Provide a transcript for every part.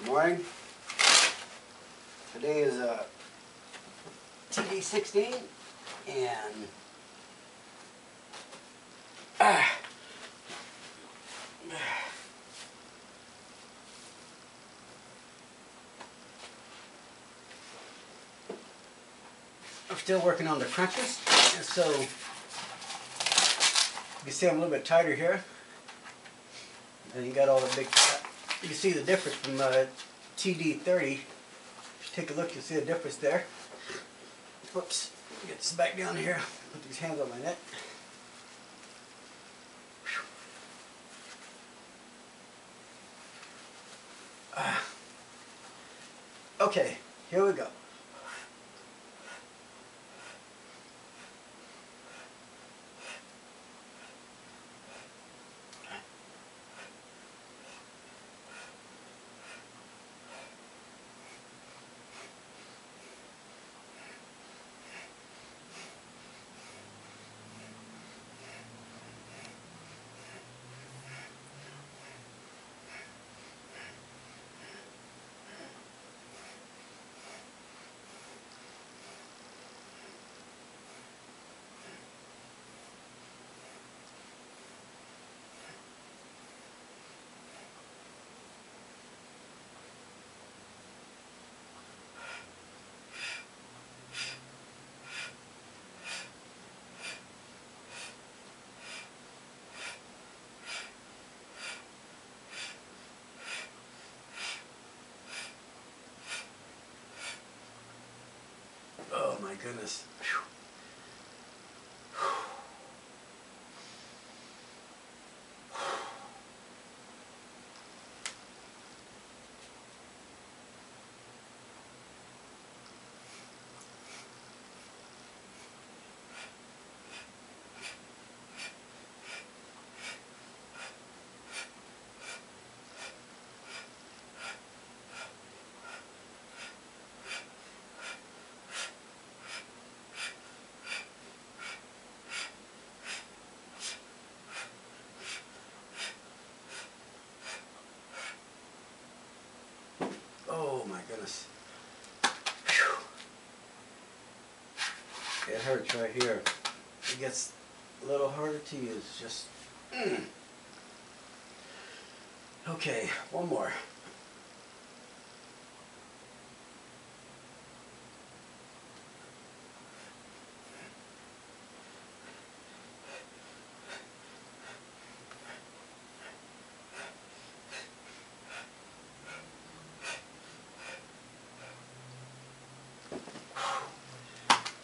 morning. Today is TD16 and I'm still working on the crunches, and so you can see I'm a little bit tighter here. And you got all the big. You can see the difference from TD30. If you take a look, you'll see a difference there. Whoops, get this back down here. Put these hands on my neck. Okay, here we go. Oh my goodness. Whew. Oh my goodness. Whew. It hurts right here. It gets a little harder to use. Just Okay, one more.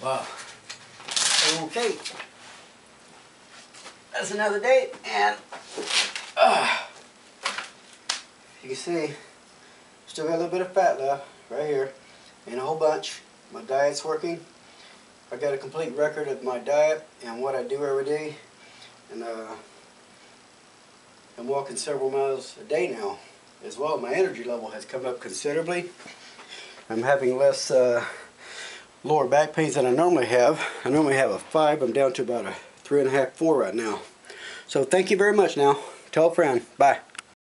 Wow. Okay. That's another day, and you can see still got a little bit of fat left right here, and a whole bunch. My diet's working. I got a complete record of my diet and what I do every day, and I'm walking several miles a day now as well. My energy level has come up considerably. I'm having less lower back pains than I normally have. I normally have a 5. I'm down to about a 3.5, 4 right now. So thank you very much now. Tell a friend. Bye.